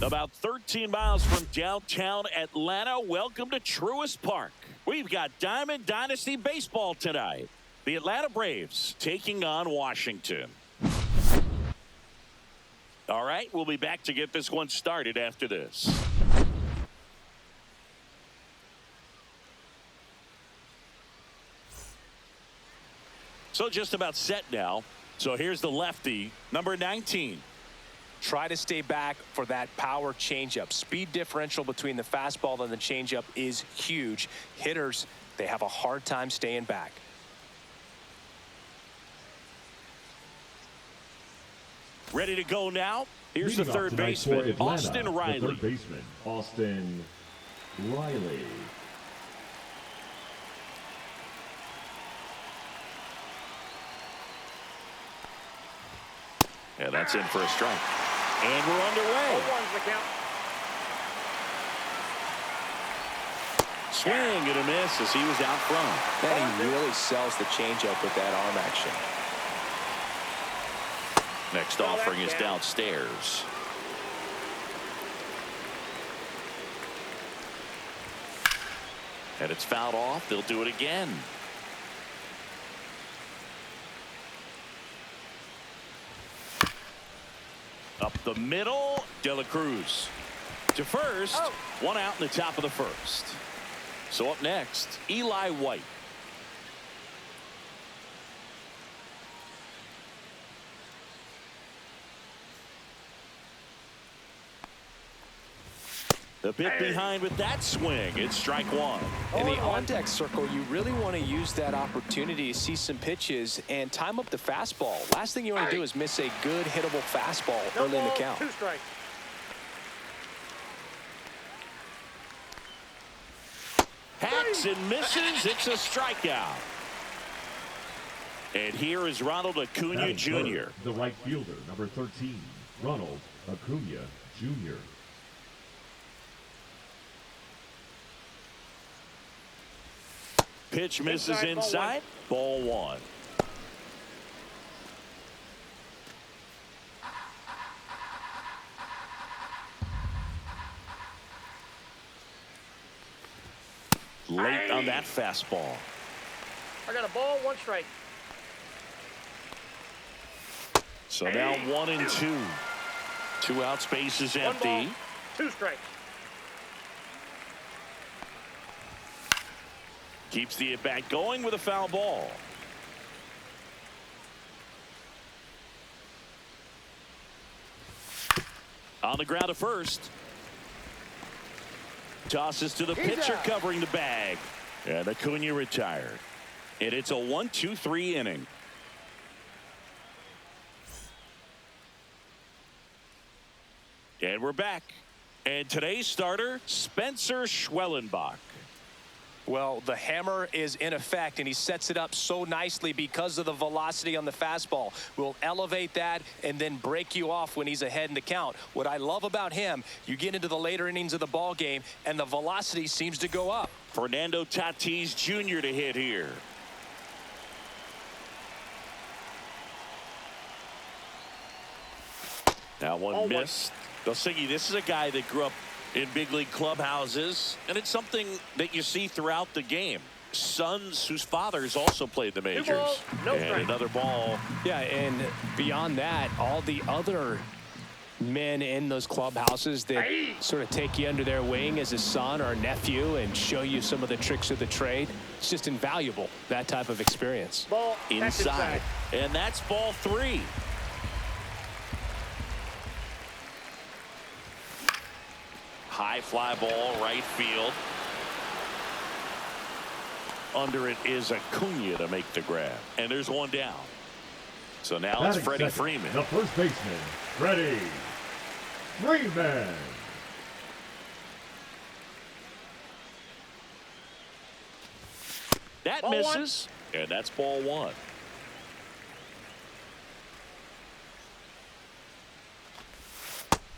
About 13 miles from downtown Atlanta, welcome to Truist Park. We've got Diamond Dynasty Baseball tonight. The Atlanta Braves taking on Washington. All right, we'll be back to get this one started after this. So just about set now. So here's the lefty, number 19. Try to stay back for that power changeup. Speed differential between the fastball and the changeup is huge. Hitters, they have a hard time staying back. Ready to go now. Here's the third baseman, Austin Riley. The third baseman, Austin Riley. Yeah, that's in for a strike. And we're underway. Swing and a miss as he was out front. Man, he really sells the changeup with that arm action. Next offering is downstairs. And it's fouled off. They'll do it again. Up the middle, De La Cruz to first. One out in the top of the first. So up next, Eli White. A bit behind with that swing. It's strike one. In the on-deck circle, you really want to use that opportunity to see some pitches and time up the fastball. Last thing you want to do is miss a good hittable fastball early in the count. 2 strikes. Hacks and misses. It's a strikeout. And here is Ronald Acuna Jr. The right fielder, number 13, Ronald Acuna Jr. Pitch misses inside. Ball one. Late on that fastball. I got a ball, 1 strike. So now 1 and 2. 2 out, space is empty. 1 ball, 2 strikes. Keeps the at-bat going with a foul ball. On the ground to first. Tosses to the pitcher covering the bag. And Acuna retired. And it's a 1-2-3 inning. And we're back. And today's starter, Spencer Schwellenbach. Well, the hammer is in effect, and he sets it up so nicely because of the velocity on the fastball. Will elevate that and then break you off when he's ahead in the count. What I love about him, you get into the later innings of the ball game, and the velocity seems to go up. Fernando Tatis Jr. to hit here. That one missed. Gosigi, this is a guy that grew up in big league clubhouses, and it's something that you see throughout the game. Sons whose fathers also played the majors. 2 balls, no and strike. another ball. Yeah, and beyond that, all the other men in those clubhouses that sort of take you under their wing as a son or a nephew and show you some of the tricks of the trade. It's just invaluable, that type of experience. Ball, Inside. And that's ball 3. High fly ball, right field. Under it is Acuna to make the grab. And there's one down. So now it's Freddie Freeman. The first baseman, Freddie Freeman. That ball misses. 1. And that's ball 1.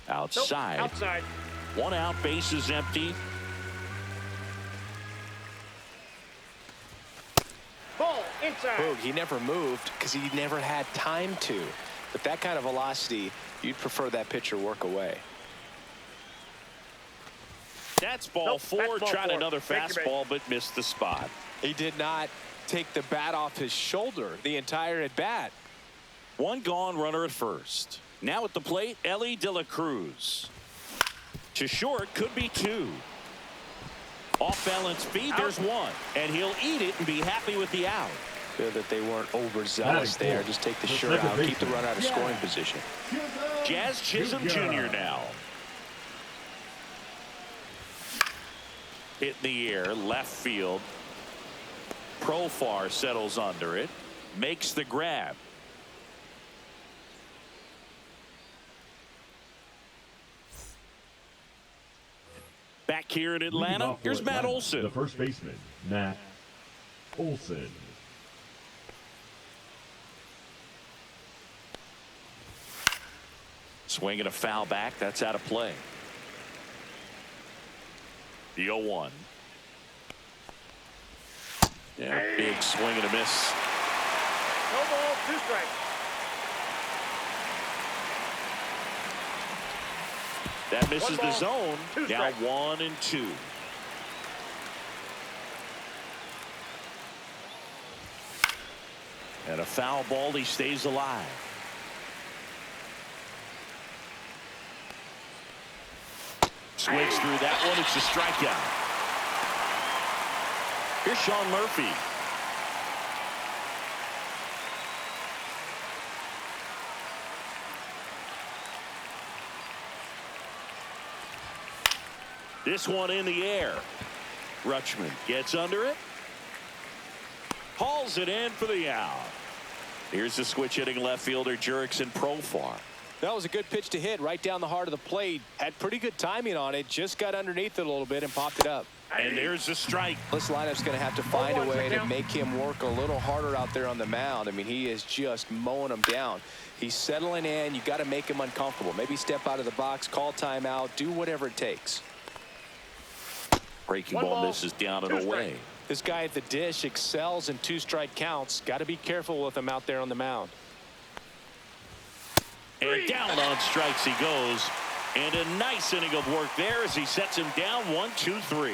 Outside. Nope, outside. 1 out, base is empty. Ball, inside. Boog, he never moved because he never had time to. But that kind of velocity, you'd prefer that pitcher work away. That's ball Nope, four. that's ball Tried four. another Take your fastball, but missed the spot. He did not take the bat off his shoulder the entire at bat. One gone, runner at first. Now at the plate, Elly De La Cruz. To short, could be two. Off balance speed, there's one. And he'll eat it and be happy with the out. Good that they weren't overzealous there. Just take the shirt out, keep the run out of scoring position. Jazz Chisholm Jr. now. Hit in the air, left field. Profar settles under it, makes the grab. Back here in Atlanta, here's Matt Olson. The first baseman, Matt Olson. Swinging a foul back, that's out of play. The 0-1. Yeah, big swing and a miss. No ball, 2 strikes. That misses the zone. 2 Now strikes. 1-2. And a foul ball, he stays alive. Swigs through that one. It's a strikeout. Here's Sean Murphy. This one in the air. Rutschman gets under it. Hauls it in for the out. Here's the switch hitting left fielder Jurickson Profar. That was a good pitch to hit right down the heart of the plate. Had pretty good timing on it. Just got underneath it a little bit and popped it up. And there's the strike. This lineup's going to have to find a way to make him work a little harder out there on the mound. I mean, he is just mowing them down. He's settling in. You got to make him uncomfortable. Maybe step out of the box, call timeout, do whatever it takes. Breaking ball misses down and away. This guy at the dish excels in 2-strike counts. Got to be careful with him out there on the mound. And down on strikes he goes. And a nice inning of work there as he sets him down 1-2-3.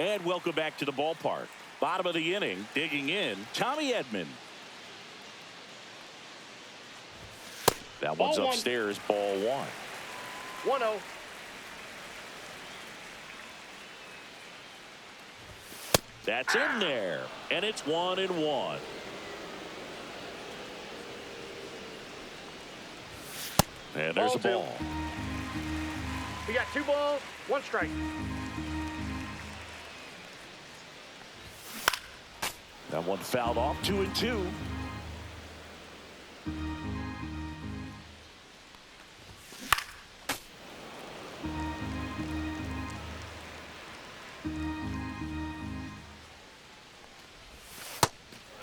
And welcome back to the ballpark. Bottom of the inning, digging in, Tommy Edman. That one's upstairs, ball 1. 1-0. That's in there, and it's 1-1. And there's a ball. We got 2 balls, 1 strike. That one fouled off, 2-2.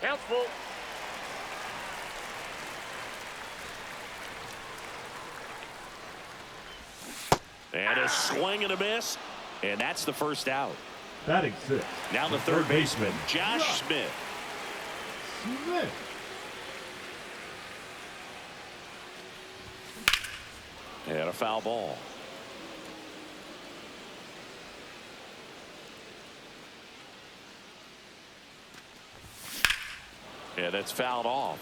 Count's full. And a swing and a miss. And that's the first out. Batting 6. Now the third baseman, Josh Smith. Smith. And a foul ball. Yeah, that's fouled off.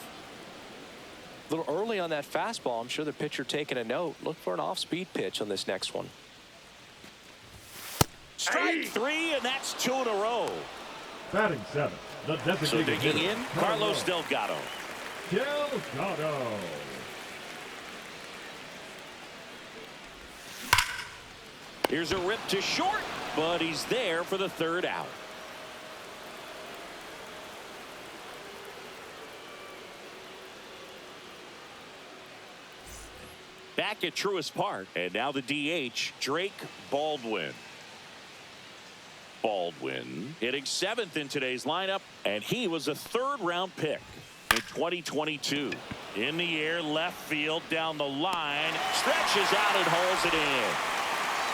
A little early on that fastball. I'm sure the pitcher taking a note. Look for an off-speed pitch on this next one. Strike 3, and that's 2 in a row. Batting 7. The designated So digging hitter, in, Carlos Delgado. Delgado. Here's a rip to short, but he's there for the third out. Back at Truist Park, and now the DH, Drake Baldwin. Baldwin hitting 7th in today's lineup, and he was a 3rd-round pick in 2022. In the air, left field, down the line, stretches out and hauls it in.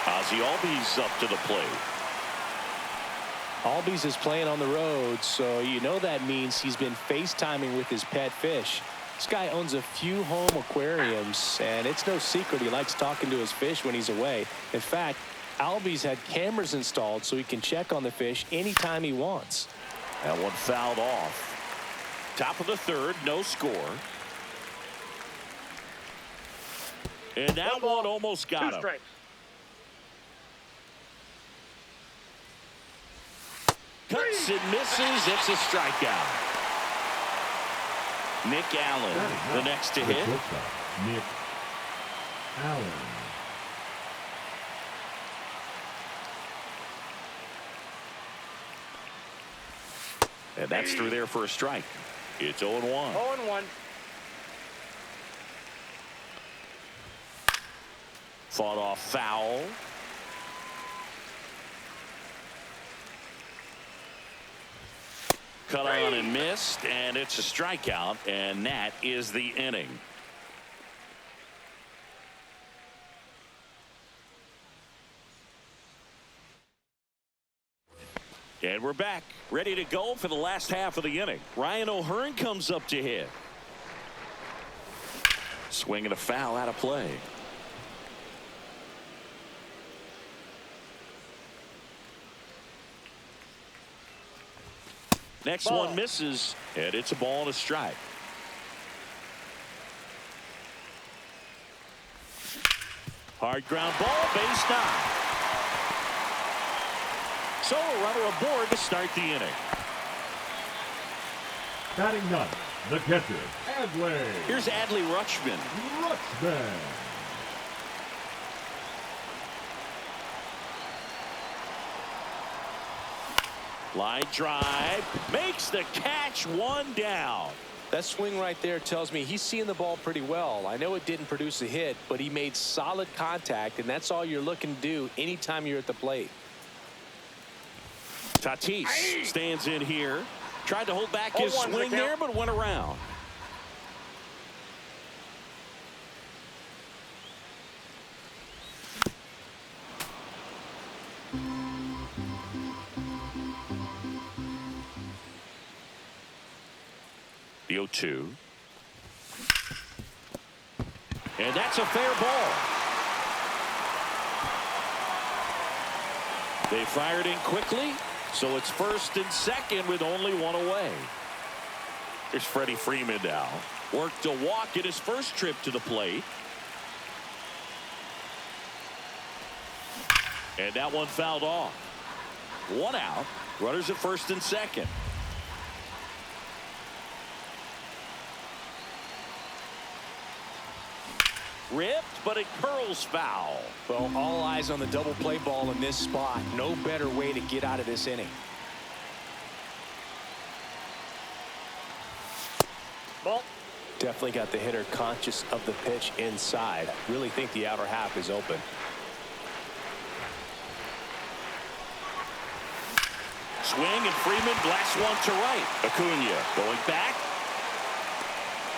Ozzie Albies up to the plate. Albies is playing on the road, so you know that means he's been FaceTiming with his pet fish. This guy owns a few home aquariums, and it's no secret he likes talking to his fish when he's away. In fact, Albies had cameras installed so he can check on the fish anytime he wants. That one fouled off. Top of the third, no score. And that one almost got him. Strikes. Cuts and misses. It's a strikeout. Nick Allen, the next to hit. Nick Allen. And that's through there for a strike. It's 0-1. 0-1. Fought off foul. Cut on and missed, and it's a strikeout, and that is the inning. And we're back, ready to go for the last half of the inning. Ryan O'Hearn comes up to hit. Swinging a foul out of play. Next one misses, and it's a ball and a strike. Hard ground ball, base knock. So a runner aboard to start the inning. Batting ninth, the catcher, Adley. Here's Adley Rutschman. Rutschman. Line drive, makes the catch, one down. That swing right there tells me he's seeing the ball pretty well. I know it didn't produce a hit, but he made solid contact, and that's all you're looking to do anytime you're at the plate. Tatis stands in here. Tried to hold back his 0-1 swing there, but went around. The 0-2. And that's a fair ball. They fired in quickly, so it's first and second with only one away. Here's Freddie Freeman now. Worked a walk in his first trip to the plate. And that one fouled off. One out. Runners at first and second. Ripped, but it curls foul. Well, all eyes on the double play ball in this spot. No better way to get out of this inning. Ball. Definitely got the hitter conscious of the pitch inside. Really think the outer half is open. Swing, and Freeman blasts one to right. Acuna going back.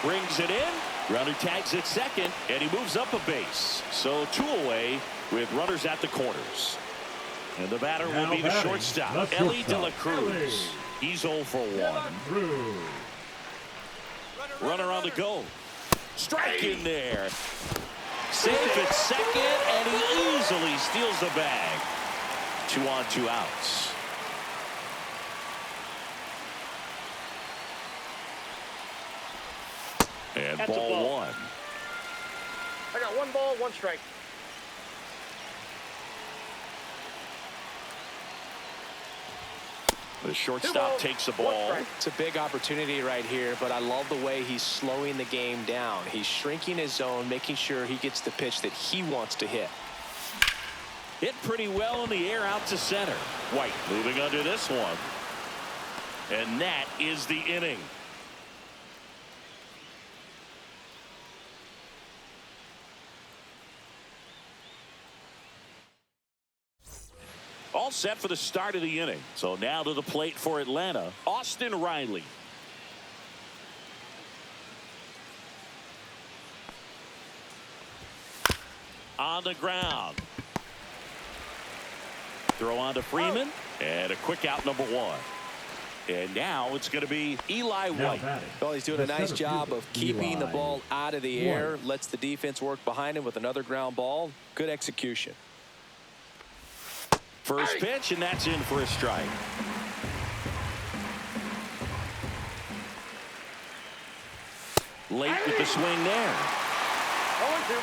Brings it in. Runner tags at second, and he moves up a base. So two away with runners at the corners. And the batter will be the shortstop, Elly De La Cruz. He's 0 for 1. Runner on the go. Strike in there. Safe at second, and he easily steals the bag. 2 on, 2 outs. And That's ball 1. I got 1 ball, 1 strike. The shortstop takes the ball. It's a big opportunity right here, but I love the way he's slowing the game down. He's shrinking his zone, making sure he gets the pitch that he wants to hit. Hit pretty well in the air out to center. White moving under this one. And that is the inning. All set for the start of the inning. So now to the plate for Atlanta, Austin Riley. On the ground. Throw on to Freeman. And a quick out, number 1. And now it's going to be Eli Now White. batting, Well, he's doing the a nice center job fielder, of keeping the Eli ball out of the air, White. lets the defense work behind him with another ground ball. Good execution. First pitch, and that's in for a strike. Late with the swing there. 0-2.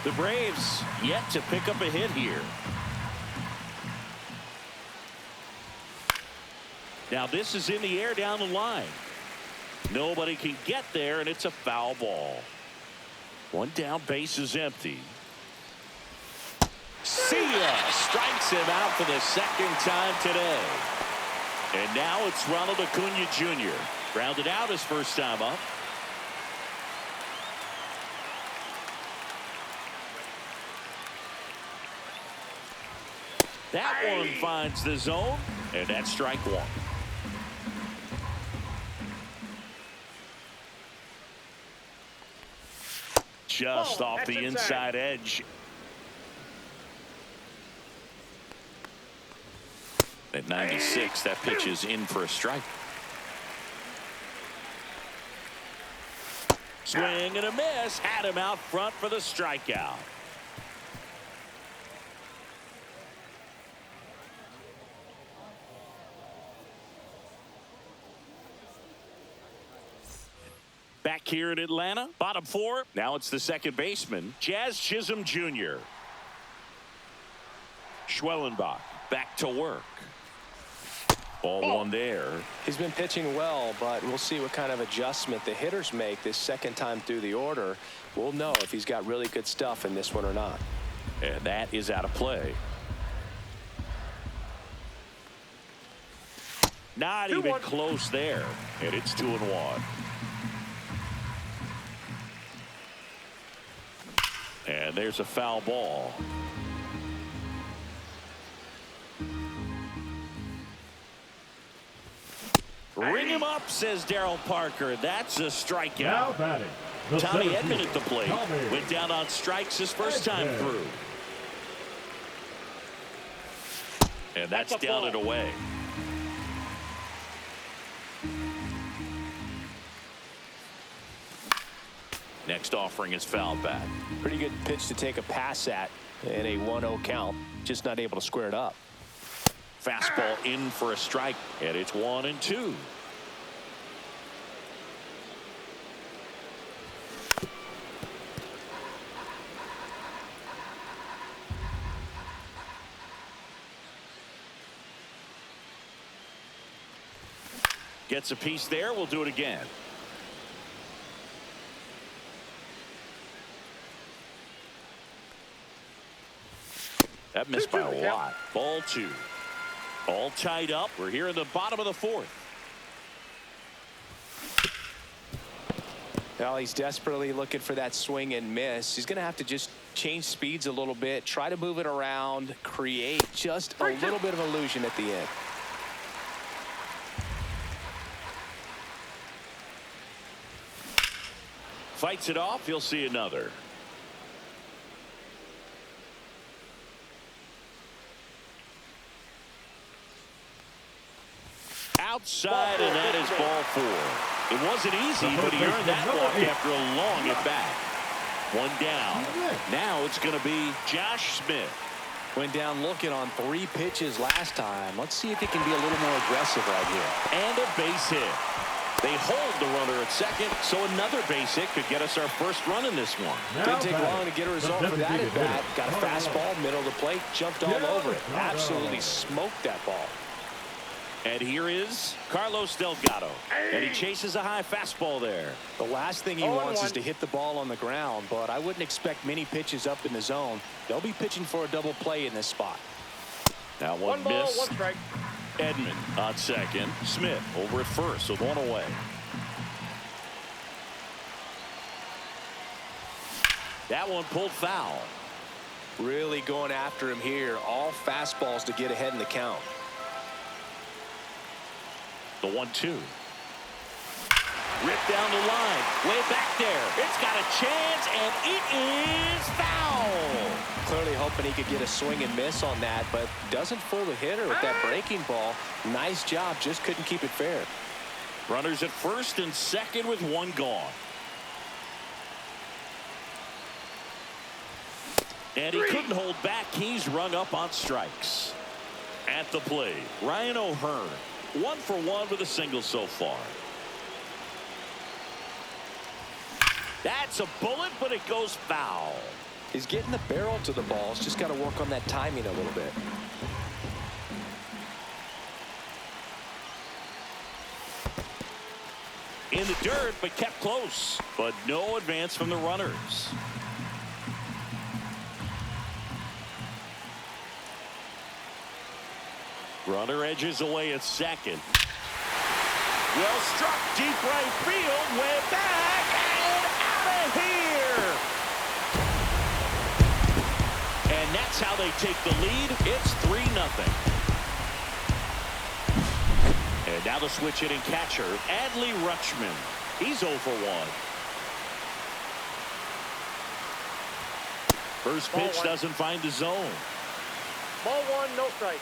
The Braves yet to pick up a hit here. Now this is in the air down the line. Nobody can get there, and it's a foul ball. One down, base is empty. See ya! Strikes him out for the second time today. And now it's Ronald Acuna Jr. Grounded out his first time up. That one finds the zone, and that's strike one. Just off that's the inside edge. At 96, that pitch is in for a strike. Swing and a miss. Had him out front for the strikeout. Back here in Atlanta, bottom four. Now it's the second baseman, Jazz Chisholm Jr. Schwellenbach back to work. Ball one there. He's been pitching well, but we'll see what kind of adjustment the hitters make this second time through the order. We'll know if he's got really good stuff in this one or not. And that is out of play. Not even close there. And it's 2-1. And there's a foul ball. Ring him up, says Daryl Parker. That's a Now strikeout. batting, the Tommy center Edman at the fielder, plate. Tommy Went down on strikes his first time Edman. through. And that's That's a down ball. and away. Next offering is fouled back. Pretty good pitch to take a pass at in a 1-0 count. Just not able to square it up. Fastball in for a strike, and it's 1-2. Gets a piece there. We'll do it again. That missed by a lot. Ball two. All tied up. We're here in the bottom of the fourth. Well, he's desperately looking for that swing and miss. He's going to have to just change speeds a little bit, try to move it around, create just a little bit of illusion at the end. Fights it off. You'll see another. Outside, and that is ball four. It wasn't easy, but he earned that walk after a long at bat. One down. Now it's going to be Josh Smith. Went down looking on 3 pitches last time. Let's see if he can be a little more aggressive right here. And a base hit. They hold the runner at second, so another base hit could get us our first run in this one. Didn't take long to get a result for that at bat. Got a fastball, middle of the plate, jumped all over it. Absolutely smoked that ball. And here is Carlos Delgado. And he chases a high fastball there. The last thing he 0-1. wants is to hit the ball on the ground, but I wouldn't expect many pitches up in the zone. They'll be pitching for a double play in this spot. Now One one ball, miss. one strike. Edman on second. Smith over at first with one away. That one pulled foul. Really going after him here. All fastballs to get ahead in the count. The 1-2. Ripped down the line. Way back there. It's got a chance, and it is foul. Clearly hoping he could get a swing and miss on that, but doesn't fool the hitter with that breaking ball. Nice job, just couldn't keep it fair. Runners at first and second with one gone. And he couldn't hold back. He's rung up on strikes. At the plate, Ryan O'Hearn. 1 for 1 with a single so far. That's a bullet, but it goes foul. He's getting the barrel to the balls. Just got to work on that timing a little bit. In the dirt, but kept close. But no advance from the runners. Runner edges away at second. Well struck, deep right field, way back, and out of here. And that's how they take the lead. It's 3-0. And now the switch hitting catcher, Adley Rutschman. He's 0 for 1. First pitch doesn't find the zone. Ball 1, no strike.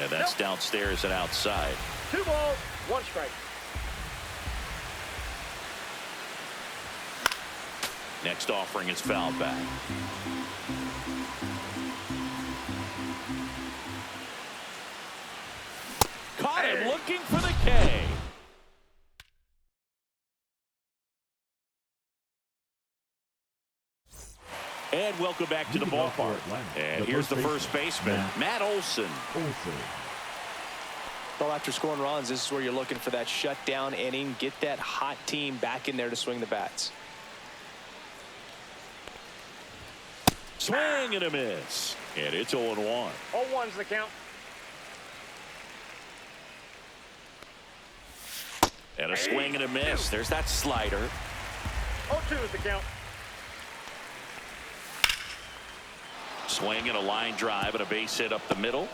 And that's downstairs and outside. 2 balls, 1 strike. Next offering is fouled back. Caught him looking for the K. And welcome back to the ballpark. And here's the first baseman, Matt Olson. Well, after scoring runs, this is where you're looking for that shutdown inning. Get that hot team back in there to swing the bats. Swing and a miss. And it's 0-1. 0-1's the count. And a swing and a miss. There's that slider. 0-2 is the count. Swing and a line drive and a base hit up the middle.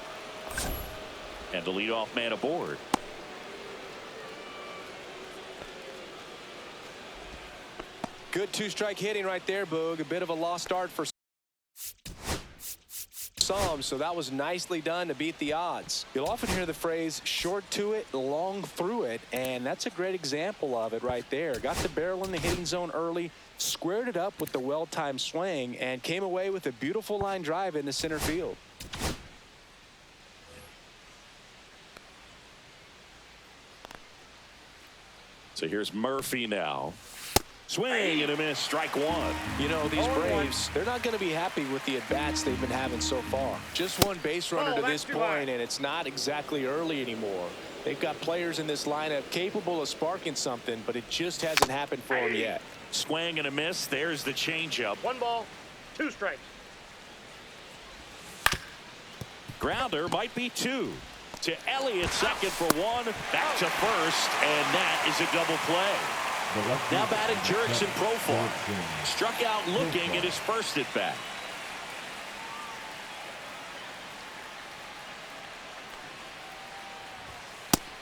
And the leadoff man aboard. Good 2-strike hitting right there, Boog. A bit of a lost start for some, so that was nicely done to beat the odds. You'll often hear the phrase short to it, long through it, and that's a great example of it right there. Got the barrel in the hitting zone early, squared it up with the well-timed swing, and came away with a beautiful line drive into center field. So here's Murphy now. Swing and a miss, strike 1. You know, these Braves, they're not going to be happy with the at-bats they've been having so far. Just one base runner to this point, and it's not exactly early anymore. They've got players in this lineup capable of sparking something, but it just hasn't happened for them yet. Swing and a miss. There's the changeup. 1 ball, 2 strikes. Grounder might be 2. To Elliott, second for 1. Back to first, and that is a double play. Now batting Jurickson Profar. Struck out looking at his first at bat.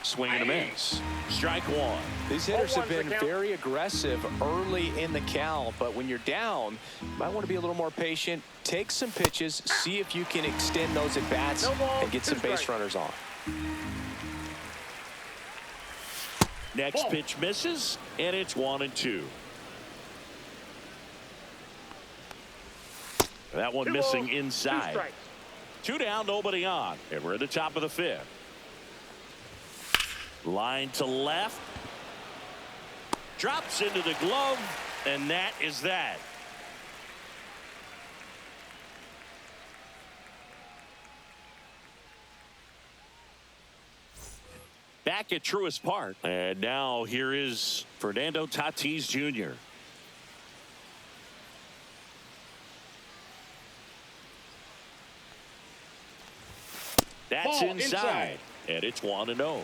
Swing and a miss. Strike 1. These hitters have been very aggressive early in the count, but when you're down, you might want to be a little more patient. Take some pitches, see if you can extend those at bats and get some base runners on. Next pitch misses, and it's 1-2. That one missing inside. 2 down, nobody on, and we're at the top of the 5th. Line to left. Drops into the glove, and that is that. Back at Truist Park. And now here is Fernando Tatis Jr. That's inside. And it's 1-0.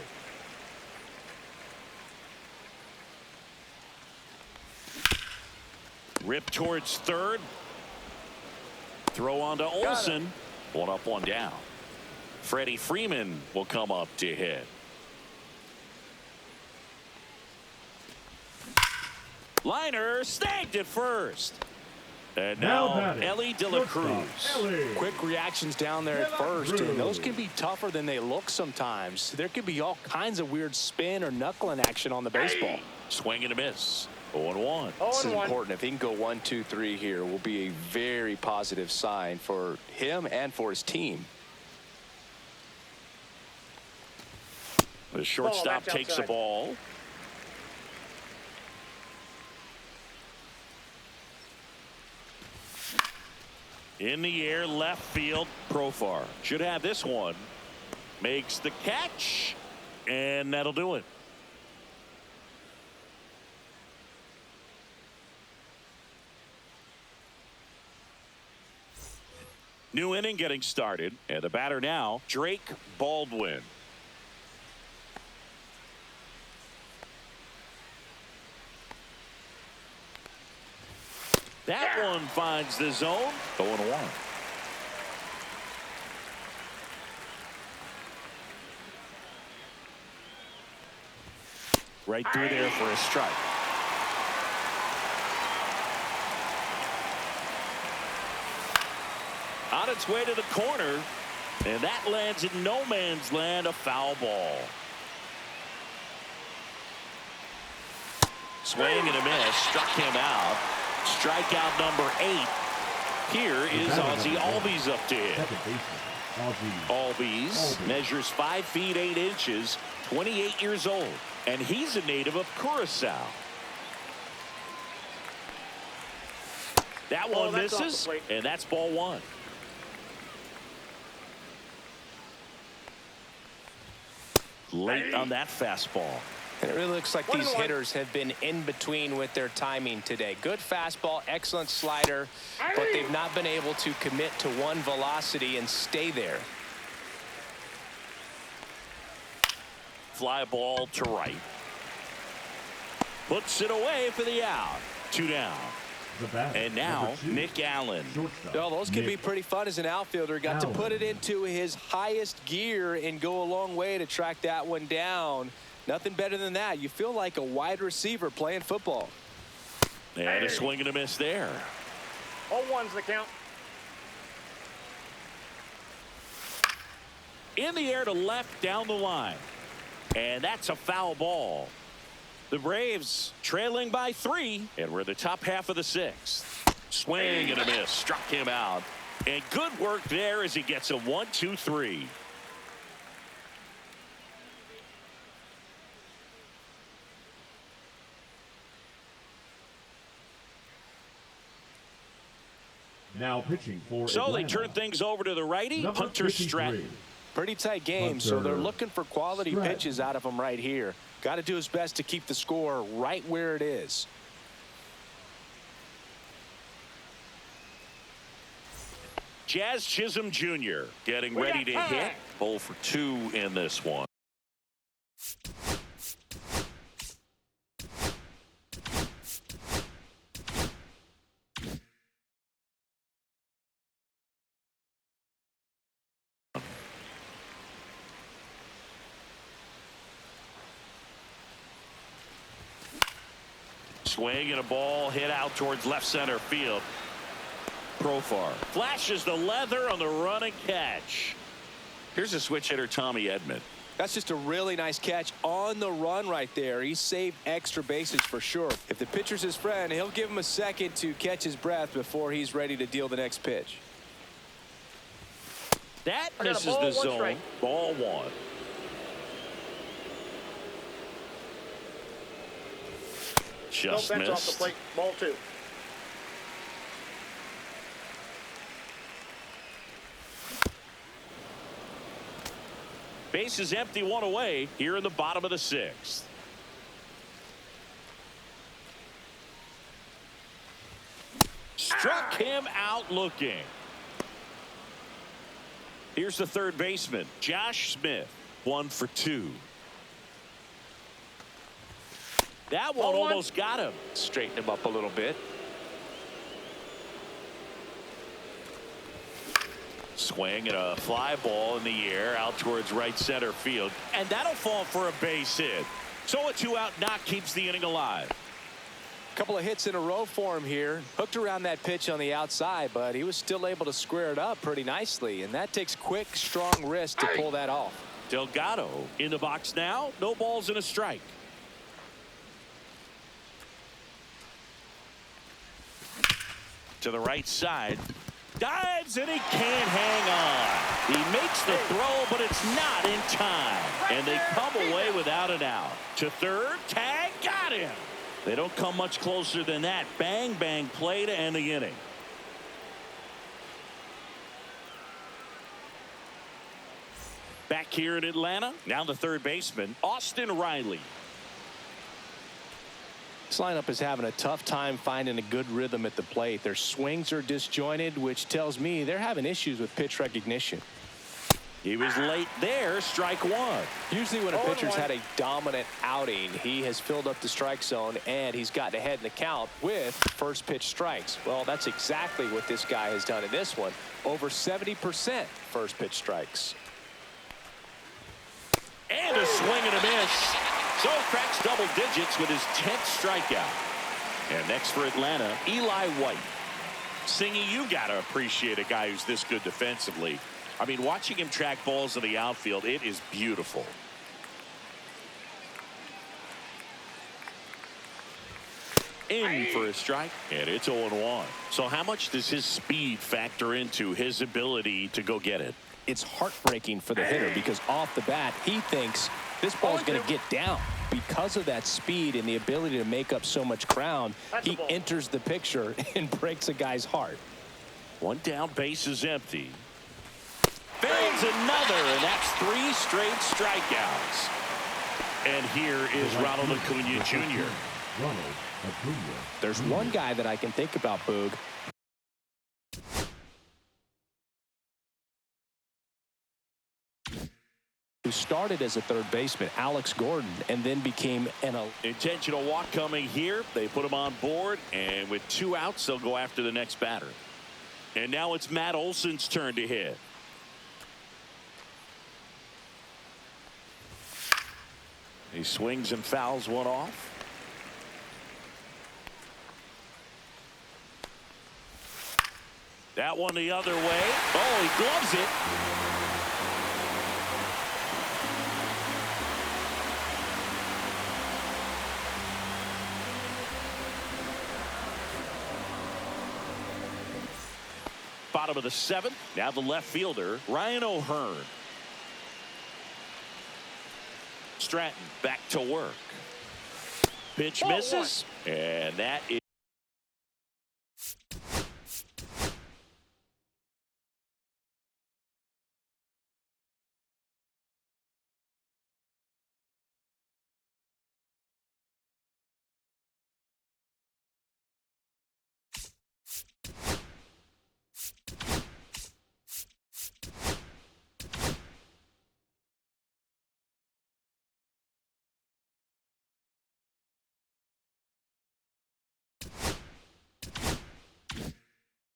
Rip towards third. Throw on to Olsen. One up, one down. Freddie Freeman will come up to hit. Liner snagged at first. And now Elly De La Cruz. Quick reactions down there at first, and those can be tougher than they look sometimes. There could be all kinds of weird spin or knuckling action on the baseball. Swing and a miss. 0-1. This is important. If he can go 1, 2, 3 here, will be a very positive sign for him and for his team. The shortstop takes the ball. In the air, left field. Profar should have this one. Makes the catch, and that'll do it. New inning getting started, and the batter now, Drake Baldwin. That one finds the zone. 0-1. Right through there for a strike. On its way to the corner, and that lands in no man's land, a foul ball. Swing and a miss, struck him out. Strikeout number 8. Here is Ozzie Albies up to hit. Albies measures 5 feet 8 inches, 28 years old, and he's a native of Curacao. That one misses, and that's ball 1. Late on that fastball. And it really looks like these hitters have been in between with their timing today. Good fastball, excellent slider, but they've not been able to commit to one velocity and stay there. Fly ball to right. Puts it away for the out. 2 down. And now Nick Allen. Well, those can be pretty fun as an outfielder. Got to put it into his highest gear and go a long way to track that one down. Nothing better than that. You feel like a wide receiver playing football. And a swing and a miss there. 0-1's the count. In the air to left down the line. And that's a foul ball. The Braves trailing by 3, and we're in the top half of the 6th. Swing and a miss. Struck him out. And good work there as he gets a 1-2-3. Now pitching for So Atlanta. they turn things over to the righty, Hunter Stratton. Pretty tight game, so they're looking for quality pitches out of him right here. Got to do his best to keep the score right where it is. Jazz Chisholm Jr. getting ready to hit. 0 for 2 in this one. Swing and a ball hit out towards left center field. Profar flashes the leather on the run and catch. Here's a switch hitter, Tommy Edman. That's just a really nice catch on the run right there. He saved extra bases for sure. If the pitcher's his friend, he'll give him a second to catch his breath before he's ready to deal the next pitch. That misses the zone. Ball 1. Just no missed. off the plate. Ball 2. Base is empty, 1 away here in the bottom of the 6th. Struck him out looking. Here's the third baseman, Josh Smith. 1 for 2. That one almost got him. Straighten him up a little bit. Swing and a fly ball in the air out towards right center field. And that'll fall for a base hit. So a 2-out knock keeps the inning alive. Couple of hits in a row for him here. Hooked around that pitch on the outside, but he was still able to square it up pretty nicely. And that takes quick, strong wrist to pull that off. Delgado in the box now. No balls and a strike. To the right side. Dives and he can't hang on. He makes the throw, but it's not in time. And they come away without an out. To third, tag, got him. They don't come much closer than that. Bang, bang play to end the inning. Back here in Atlanta, now the third baseman, Austin Riley. This lineup is having a tough time finding a good rhythm at the plate. Their swings are disjointed, which tells me they're having issues with pitch recognition. He was late there, strike one. Usually when a pitcher's had a dominant outing, he has filled up the strike zone and he's gotten ahead in the count with first pitch strikes. Well, that's exactly what this guy has done in this one. Over 70% first pitch strikes. And a swing and a miss. So cracks double digits with his 10th strikeout. And next for Atlanta, Eli White. Singy, you got to appreciate a guy who's this good defensively. I mean, watching him track balls in the outfield, it is beautiful. In for a strike, and it's 0-1. So how much does his speed factor into his ability to go get it? It's heartbreaking for the hitter because off the bat, he thinks this ball is going to get down. Because of that speed and the ability to make up so much ground, he enters the picture and breaks a guy's heart. One down, base is empty. Builds another, and that's 3 straight strikeouts. And here is Ronald Acuna Jr. Ronald Acuna. There's one guy that I can think about, Boog, who started as a third baseman, Alex Gordon, and then became an intentional walk coming here. They put him on board, and with 2 outs, they'll go after the next batter. And now it's Matt Olson's turn to hit. He swings and fouls one off. That one the other way. Oh, he gloves it. Bottom of the 7th. Now the left fielder, Ryan O'Hearn. Stratton back to work. Pitch misses. And that is.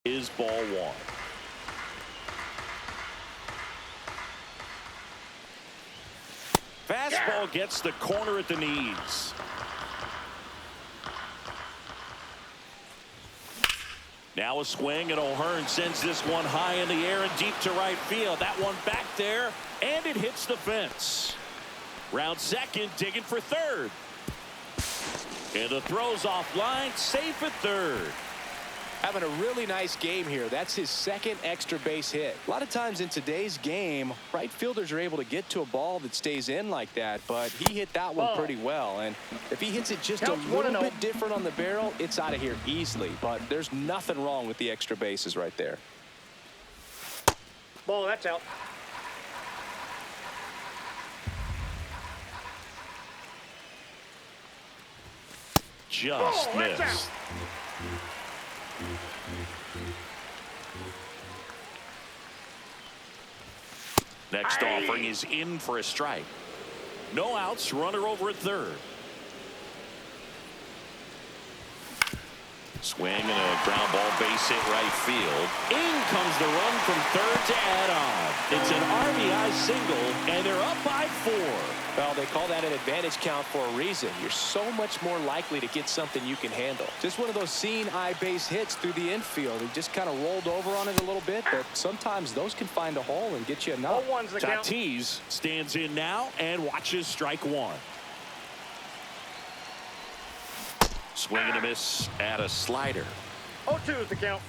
Is ball 1. Fastball gets the corner at the knees. Now a swing, and O'Hearn sends this one high in the air and deep to right field. That one back there, and it hits the fence. Round second, digging for third. And the throw's offline, safe at third. Having a really nice game here. That's his 2nd extra base hit. A lot of times in today's game, right fielders are able to get to a ball that stays in like that, but he hit that one pretty well. And if he hits it just a little bit different on the barrel, it's out of here easily. But there's nothing wrong with the extra bases right there. Ball, that's out. Just missed. Next offering is in for a strike. No outs, runner over at third. Swing and a ground ball base hit right field. In comes the run from third to add on. It's an RBI single, and they're up by 4. Well, they call that an advantage count for a reason. You're so much more likely to get something you can handle. Just one of those seeing eye base hits through the infield. He just kind of rolled over on it a little bit, but sometimes those can find a hole and get you a knock. 0-1's the count. Tatis stands in now and watches strike 1. Swing and a miss at a slider. 0-2 is the count.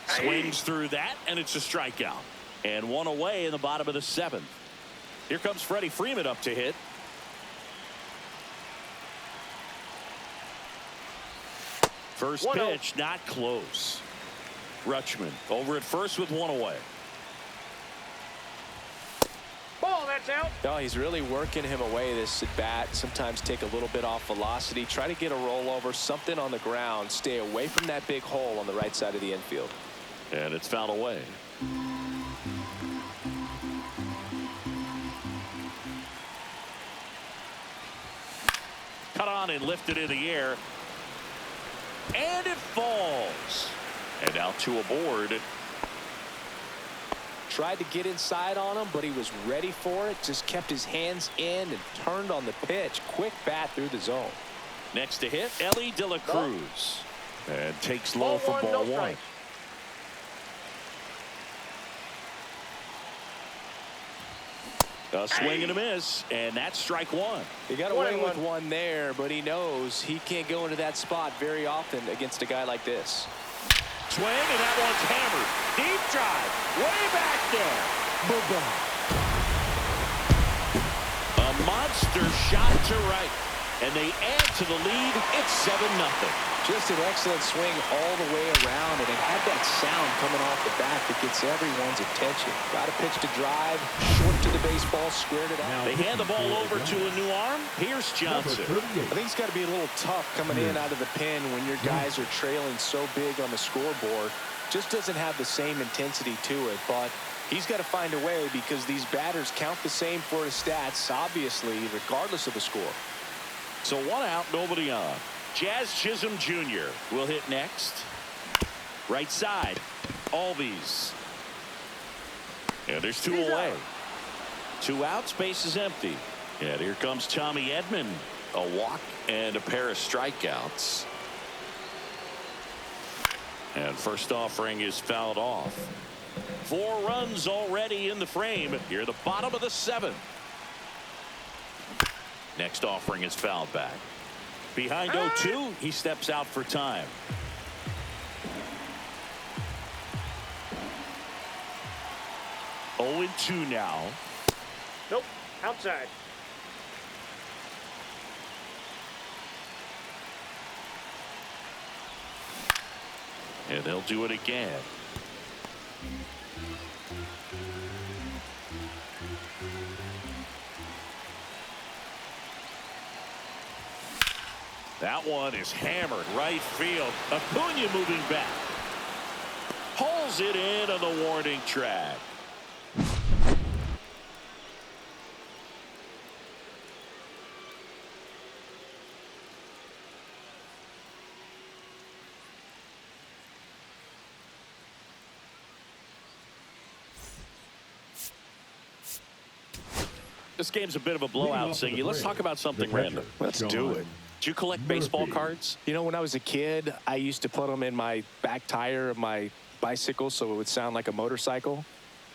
Swings through that, and it's a strikeout. And 1 away in the bottom of the 7th. Here comes Freddie Freeman up to hit. First 1-0. pitch, not close. Rutschman over at first with 1 away. Ball, that's out. No, he's really working him away this at bat. Sometimes take a little bit off velocity. Try to get a rollover, something on the ground. Stay away from that big hole on the right side of the infield. And it's fouled away. Cut on and lifted in the air. And it falls. And now 2 aboard. Tried to get inside on him, but he was ready for it. Just kept his hands in and turned on the pitch. Quick bat through the zone. Next to hit, Ellie De La Cruz. And takes low for ball 1. A swing and a miss, and that's strike 1. He got away with one there, but he knows he can't go into that spot very often against a guy like this. Swing, and that one's hammered. Deep drive, way back there. Boom. A monster shot to right, and they add to the lead. It's 7-0. Just an excellent swing all the way around, and it had that sound coming off the bat that gets everyone's attention. Got a pitch to drive, short to the baseball, squared it out. They hand the ball over to a new arm, Pierce Johnson. I think it's got to be a little tough coming in out of the pen when your guys are trailing so big on the scoreboard. Just doesn't have the same intensity to it, but he's got to find a way because these batters count the same for his stats, obviously, regardless of the score. So 1 out, nobody on. Jazz Chisholm Jr. will hit next. Right side, Albies. And there's 2 away. 2 outs, base is empty. And here comes Tommy Edman. A walk and a pair of strikeouts. And first offering is fouled off. 4 runs already in the frame. Here, the bottom of the 7th. Next offering is fouled back. Behind 0-2, he steps out for time. Oh, 0-2 now. Nope, outside. And they'll do it again. That one is hammered right field. Acuna moving back. Pulls it in on the warning track. This game's a bit of a blowout, Siggy. Let's talk about something random. Let's do it. Do you collect baseball cards? You know, when I was a kid, I used to put them in my back tire of my bicycle so it would sound like a motorcycle.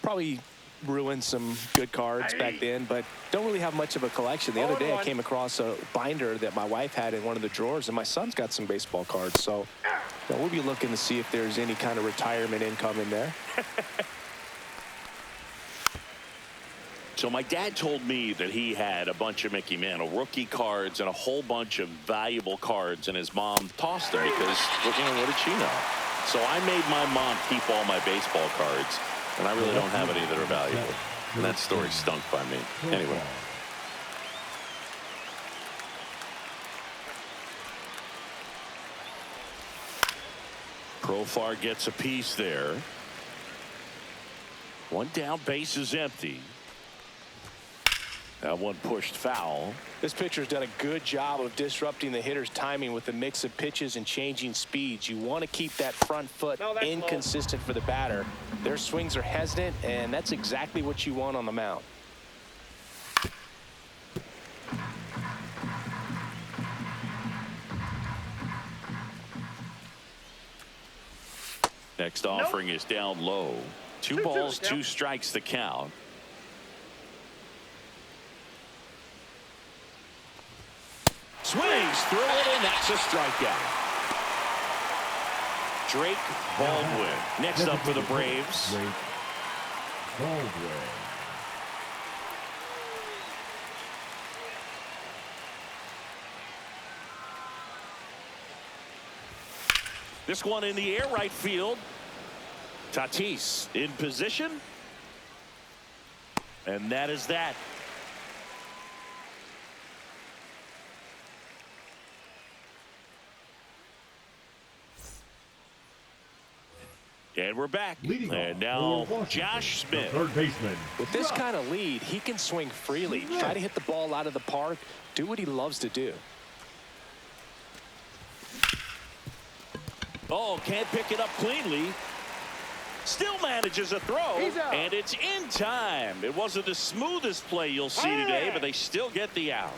Probably ruined some good cards back then, but don't really have much of a collection. The other day I came across a binder that my wife had in one of the drawers, and my son's got some baseball cards. So we'll be looking to see if there's any kind of retirement income in there. So my dad told me that he had a bunch of Mickey Mantle rookie cards and a whole bunch of valuable cards, and his mom tossed them because, you know, what did she know? So I made my mom keep all my baseball cards, and I really don't have any that are valuable. And that story stunk by me. Anyway. Profar gets a piece there. 1 down, base is empty. That one pushed foul. This pitcher's done a good job of disrupting the hitter's timing with the mix of pitches and changing speeds. You want to keep that front foot inconsistent for the batter. Their swings are hesitant, and that's exactly what you want on the mound. Next offering is down low. Two balls, two strikes the count. Swings through it, and that's a strikeout. Drake Baldwin next up for the Braves. Drake Baldwin. This one in the air, right field. Tatis in position. And that is that. And we're back. Leading and off now for Washington, Josh Smith. the third baseman. With this kind of lead, he can swing freely. Try to hit the ball out of the park. Do what he loves to do. Oh, can't pick it up cleanly. Still manages a throw. And it's in time. It wasn't the smoothest play you'll see today, but they still get the out.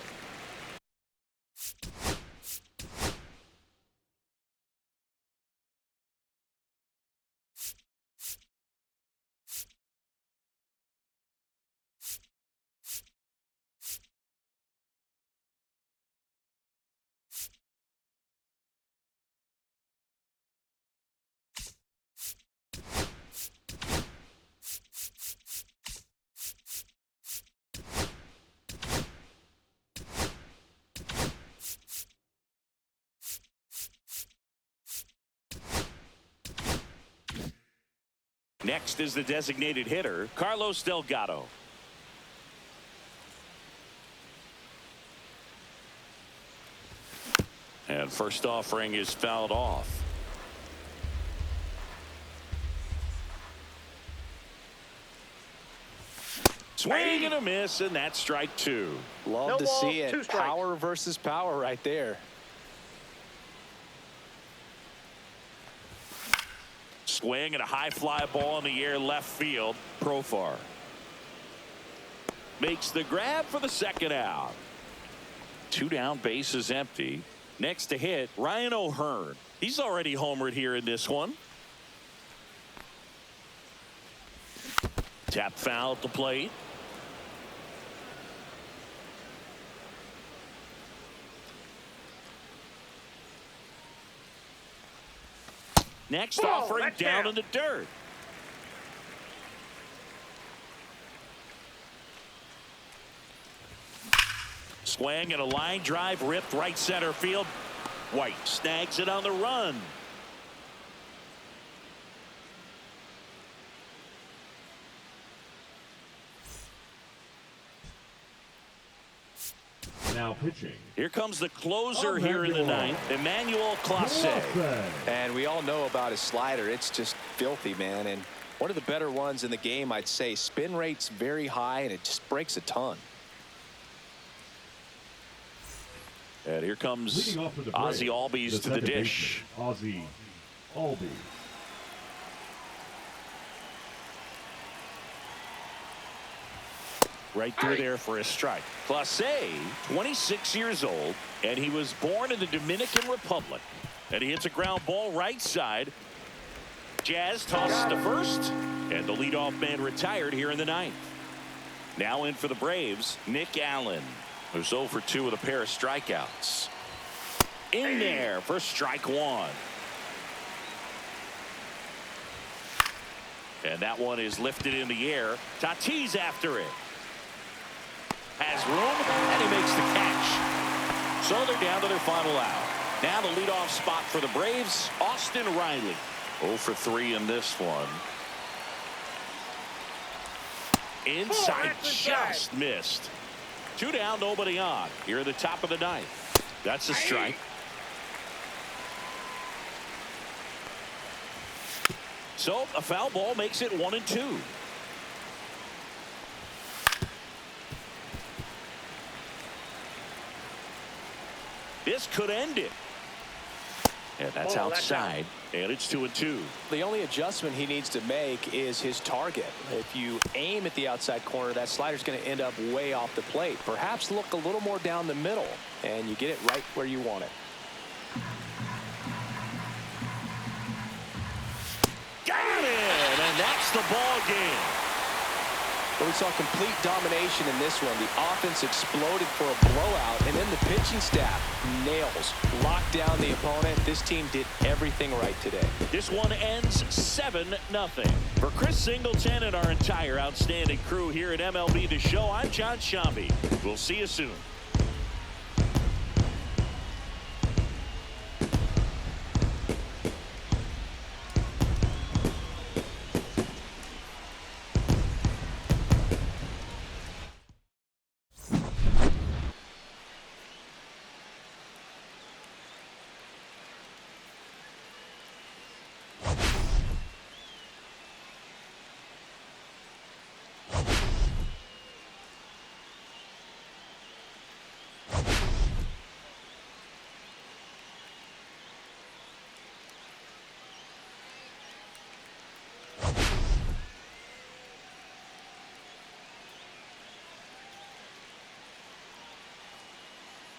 Next is the designated hitter, Carlos Delgado. And first offering is fouled off. Swing and a miss, and that's strike two. Love to see it. Power versus power right there. Swing and a high fly ball in the air left field. Profar makes the grab for the second out. Two down, bases empty. Next to hit, Ryan O'Hearn. He's already homered here in this one. Tap foul at the plate. Next offering down in the dirt. Swing and a line drive ripped right center field. White snags it on the run. Now pitching. Here comes the closer here in the ninth, Emmanuel Clase. And we all know about his slider. It's just filthy, man. And one of the better ones in the game, I'd say. Spin rate's very high, and it just breaks a ton. And here comes Ozzie Albies to the dish. Ozzie Albies. Right through there for a strike. Clase, 26 years old, and he was born in the Dominican Republic. And he hits a ground ball right side. Jazz tosses to first, and the leadoff man retired here in the ninth. Now in for the Braves, Nick Allen, who's 0 for 2 with a pair of strikeouts. In there for strike one. And that one is lifted in the air. Tatis after it. Has room, and he makes the catch. So they're down to their final out. Now the leadoff spot for the Braves, Austin Riley. 0 for 3 in this one. Inside, just missed. 2 down, nobody on. Here at the top of the ninth. That's a strike. So a foul ball makes it 1-2. This could end it. And that's Ball, that's outside. And it's 2-2. The only adjustment he needs to make is his target. If you aim at the outside corner, that slider's going to end up way off the plate. Perhaps look a little more down the middle, and you get it right where you want it. Got it! And that's the ball game. But we saw complete domination in this one. The offense exploded for a blowout, and then the pitching staff nails, locked down the opponent. This team did everything right today. This one ends 7-0. For Chris Singleton and our entire outstanding crew here at MLB The Show, I'm John Sciambi. We'll see you soon.